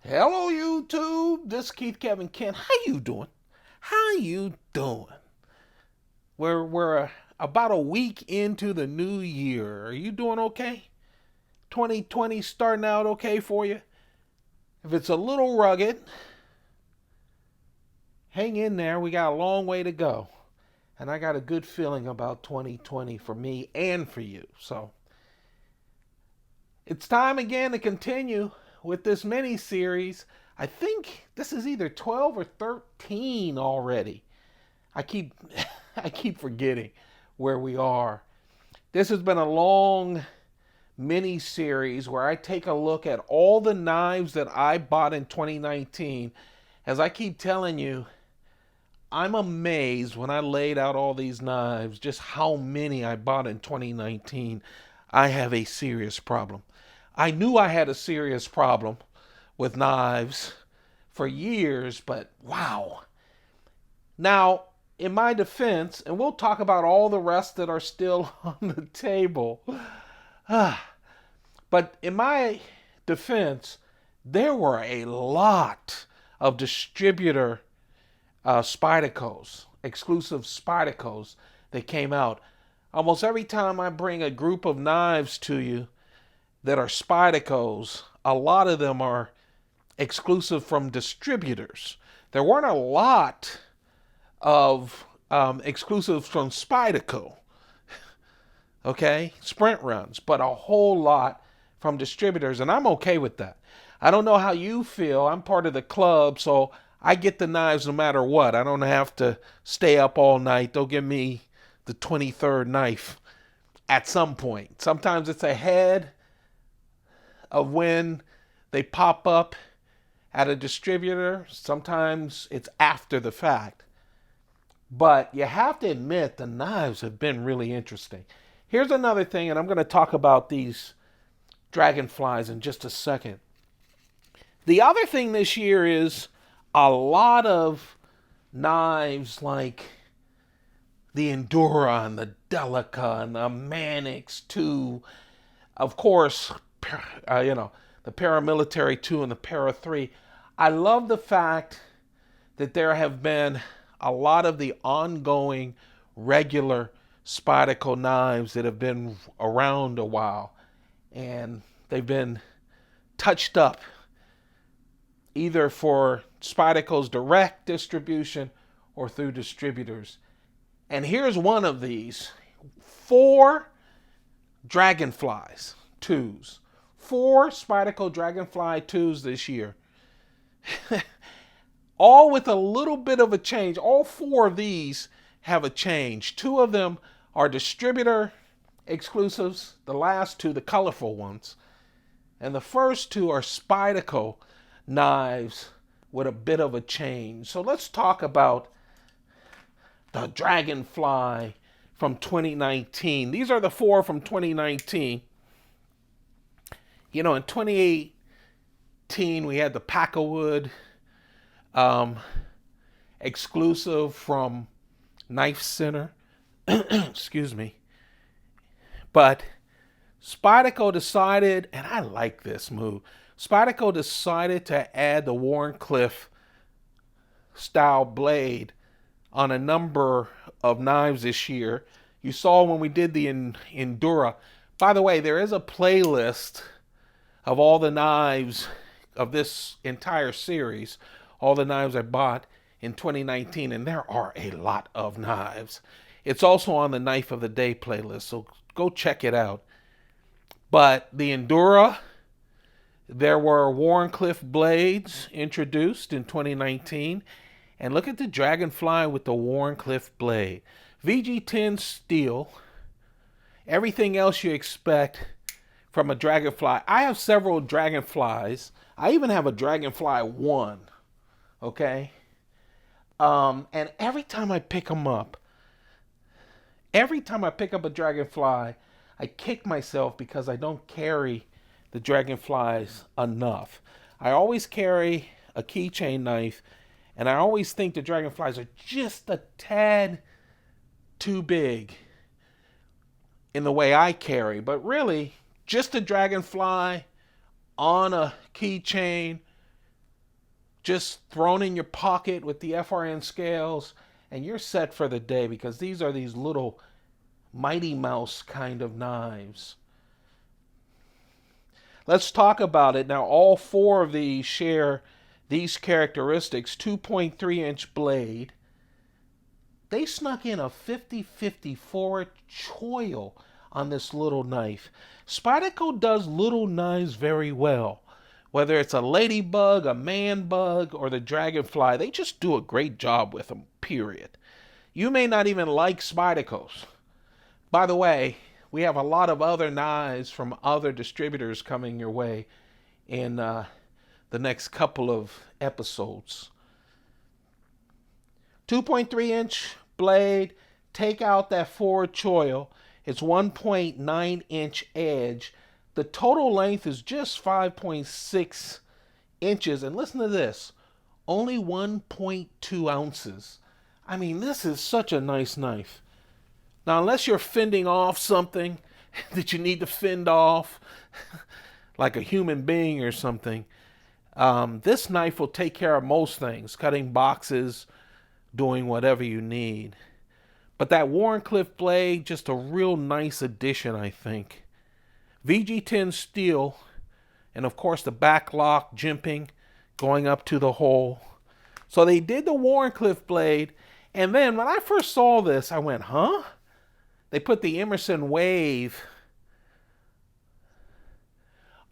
Hello YouTube, this is Keith Kevin Kent. How you doing? How you doing? We're about a week into the new year. Are you doing okay? 2020 starting out okay for you? If it's a little rugged, hang in there. We got a long way to go. And I got a good feeling about 2020 for me and for you. So it's time again to continue with this mini series. I think this is either 12 or 13 already. I keep I keep forgetting where we are. This has been a long mini series where I take a look at all the knives that I bought in 2019. As I keep telling you, I'm amazed when I laid out all these knives, just how many I bought in 2019. I have a serious problem. I knew I had a serious problem with knives for years, but wow. Now, in my defense, and we'll talk about all the rest that are still on the table, but in my defense, there were a lot of distributor Spydercos, exclusive Spydercos that came out. Almost every time I bring a group of knives to you that are Spydercos, a lot of them are exclusive from distributors. There weren't a lot of exclusives from Spyderco, okay, sprint runs, but a whole lot from distributors, and I'm okay with that. I don't know how you feel. I'm part of the club, so I get the knives no matter what. I don't have to stay up all night. They'll give me the 23rd knife at some point. Sometimes it's ahead of when they pop up at a distributor. Sometimes it's after the fact. But you have to admit the knives have been really interesting. Here's another thing, and I'm going to talk about these dragonflies in just a second. The other thing this year is a lot of knives like the Endura and the Delica and the Manix 2. Of course, the Paramilitary 2 and the Para 3. I love the fact that there have been a lot of the ongoing regular Spyderco knives that have been around a while, and they've been touched up either for Spyderco's direct distribution or through distributors. And here's one of these: 4 Dragonflies 2s. 4 Spyderco Dragonfly 2s this year. All with a little bit of a change. All 4 of these have a change. 2 of them are distributor exclusives. The last 2, the colorful ones. And the first 2 are Spyderco knives with a bit of a change. So let's talk about the Dragonfly from 2019. These are the 4 from 2019. You know, in 2018, we had the Packawood exclusive from Knife Center. Excuse me. But Spyderco decided, and I like this move, Spyderco decided to add the Wharncliffe style blade on a number of knives this year. You saw when we did the Endura. By the way, there is a playlist of all the knives of this entire series, all the knives I bought in 2019, and there are a lot of knives. It's also on the Knife of the Day playlist, so go check it out. But the Endura, there were Wharncliffe blades introduced in 2019, and look at the Dragonfly with the Wharncliffe blade. VG10 steel, everything else you expect from a Dragonfly. I have several Dragonflies. I even have a Dragonfly 1, okay? And every time I pick them up, every time I pick up a Dragonfly, I kick myself because I don't carry the Dragonflies enough. I always carry a keychain knife, and I always think the Dragonflies are just a tad too big in the way I carry. But really, just a Dragonfly on a keychain just thrown in your pocket with the FRN scales, and you're set for the day, because these are these little Mighty Mouse kind of knives. Let's talk about it. Now, all four of these share these characteristics. 2.3-inch blade. They snuck in a 50-54 choil on this little knife. Spyderco does little knives very well. Whether it's a ladybug, a man bug, or the dragonfly, they just do a great job with them, period. You may not even like Spydercos. By the way, we have a lot of other knives from other distributors coming your way in the next couple of episodes. 2.3-inch blade. Take out that forward choil. It's 1.9-inch edge. The total length is just 5.6 inches. And listen to this. Only 1.2 ounces. I mean, this is such a nice knife. Now, unless you're fending off something that you need to fend off, like a human being or something, this knife will take care of most things. Cutting boxes, doing whatever you need. But that Wharncliffe blade, just a real nice addition, I think. VG10 steel, and of course the back lock jimping going up to the hole. So they did the Wharncliffe blade, and then when I first saw this, I went, huh? They put the Emerson Wave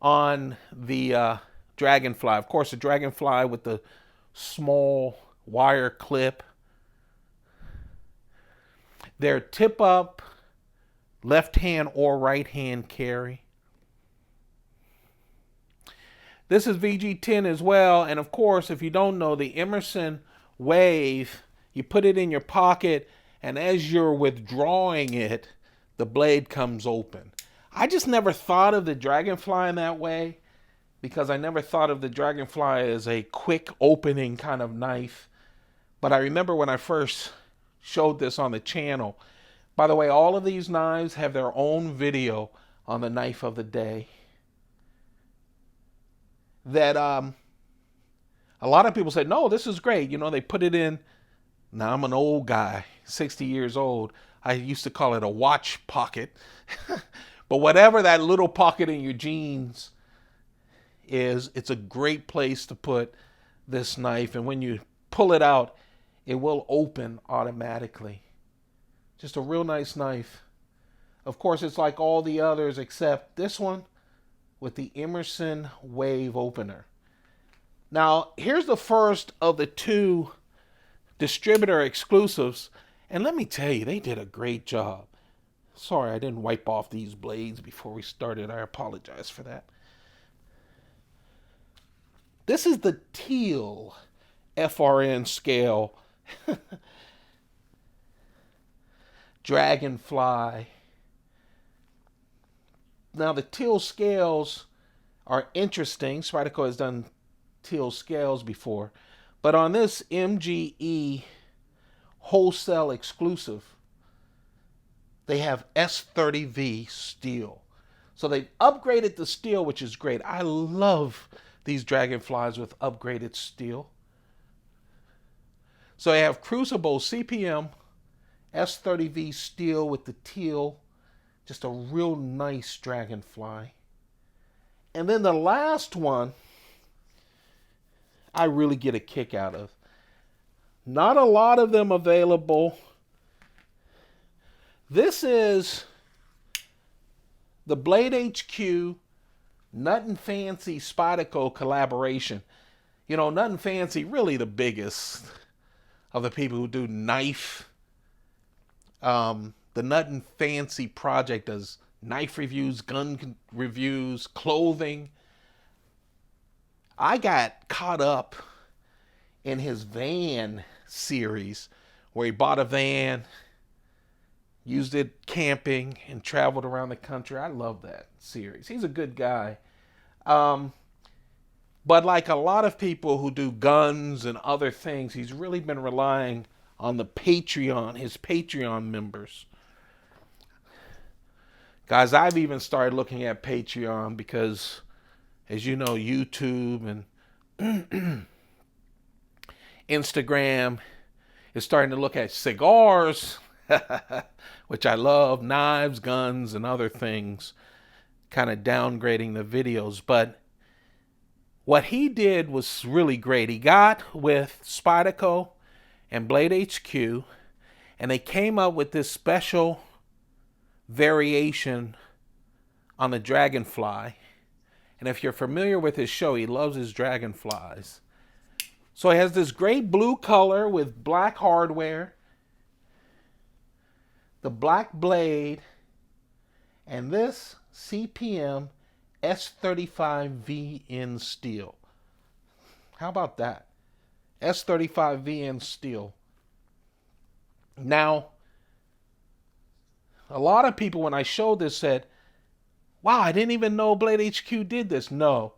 on the Dragonfly. Of course, the Dragonfly with the small wire clip. Their tip up, left hand or right hand carry. This is VG10 as well. And of course, if you don't know, the Emerson Wave, you put it in your pocket, and as you're withdrawing it, the blade comes open. I just never thought of the Dragonfly in that way, because I never thought of the Dragonfly as a quick opening kind of knife. But I remember when I first showed this on the channel. By the way, all of these knives have their own video on the knife of the day. That a lot of people said, no, this is great. You know, they put it in. Now, I'm an old guy, 60 years old. I used to call it a watch pocket. But whatever that little pocket in your jeans is, it's a great place to put this knife. And when you pull it out, it will open automatically. Just a real nice knife. Of course, it's like all the others except this one with the Emerson Wave opener. Now, here's the first of the two distributor exclusives. And let me tell you, they did a great job. Sorry, I didn't wipe off these blades before we started. I apologize for that. This is the teal FRN scale Dragonfly. Now, the teal scales are interesting. Spyderco has done teal scales before. But on this MGE wholesale exclusive, they have S30V steel. So they've upgraded the steel, which is great. I love these Dragonflies with upgraded steel. So they have Crucible CPM S30V steel with the teal. Just a real nice Dragonfly. And then the last one, I really get a kick out of. Not a lot of them available. This is the Blade HQ Nut and Fancy Spyderco collaboration. You know, Nut and Fancy, really the biggest of the people who do knife. The Nut and Fancy project does knife reviews, gun reviews, clothing. I got caught up in his van series where he bought a van, used it camping, and traveled around the country. I love that series. He's a good guy. But like a lot of people who do guns and other things, he's really been relying on the Patreon, his Patreon members. Guys, I've even started looking at Patreon because, as you know, YouTube and Instagram is starting to look at cigars, which I love, knives, guns, and other things, kind of downgrading the videos. But what he did was really great. He got with Spyderco and Blade HQ, and they came up with this special variation on the Dragonfly. And if you're familiar with his show, he loves his Dragonflies. So it has this great blue color with black hardware, the black blade, and this CPM S35VN steel. How about that? S35VN steel. Now, a lot of people, when I showed this, said, wow, I didn't even know Blade HQ did this. No.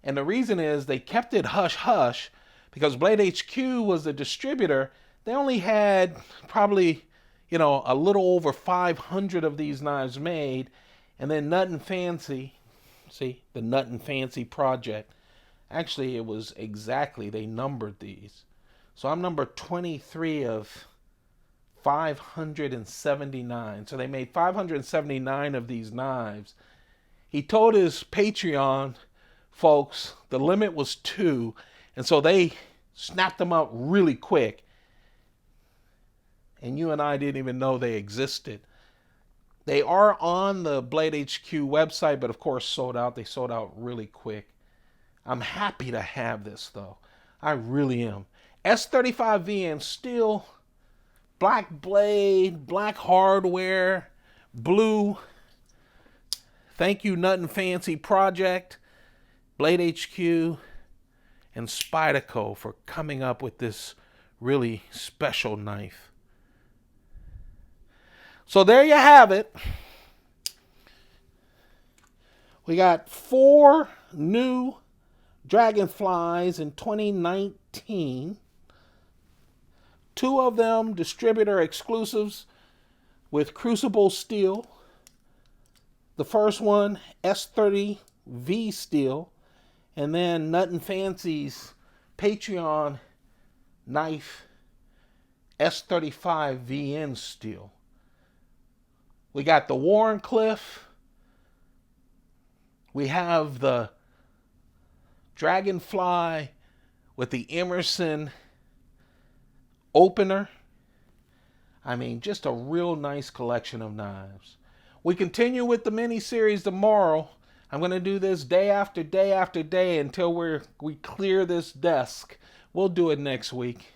And the reason is they kept it hush-hush because Blade HQ was the distributor. They only had probably, a little over 500 of these knives made. And then Nothing Fancy, see, the Nothing Fancy project. Actually, it was exactly, they numbered these. So I'm number 23 of 579. So they made 579 of these knives. He told his Patreon folks the limit was 2, and so they snapped them up really quick. And you and I didn't even know they existed. They are on the Blade HQ website, but of course sold out. They sold out really quick. I'm happy to have this, though. I really am. S35VN steel, black blade, black hardware, blue. Thank you, Nothing Fancy Project, Blade HQ, and Spyderco for coming up with this really special knife. So there you have it. We got 4 new Dragonflies in 2019. 2 of them distributor exclusives with Crucible steel. The first one, S30V steel. And then Nothing Fancy's Patreon knife, S35VN steel. We got the Warncliffe. We have the Dragonfly with the Emerson opener. I mean, just a real nice collection of knives. We continue with the mini-series tomorrow. I'm going to do this day after day after day until we clear this desk. We'll do it next week.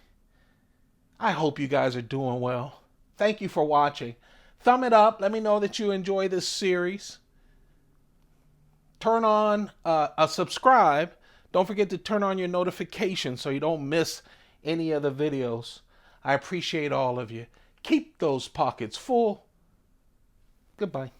I hope you guys are doing well. Thank you for watching. Thumb it up. Let me know that you enjoy this series. Turn on a subscribe. Don't forget to turn on your notifications so you don't miss any of the videos. I appreciate all of you. Keep those pockets full. Goodbye.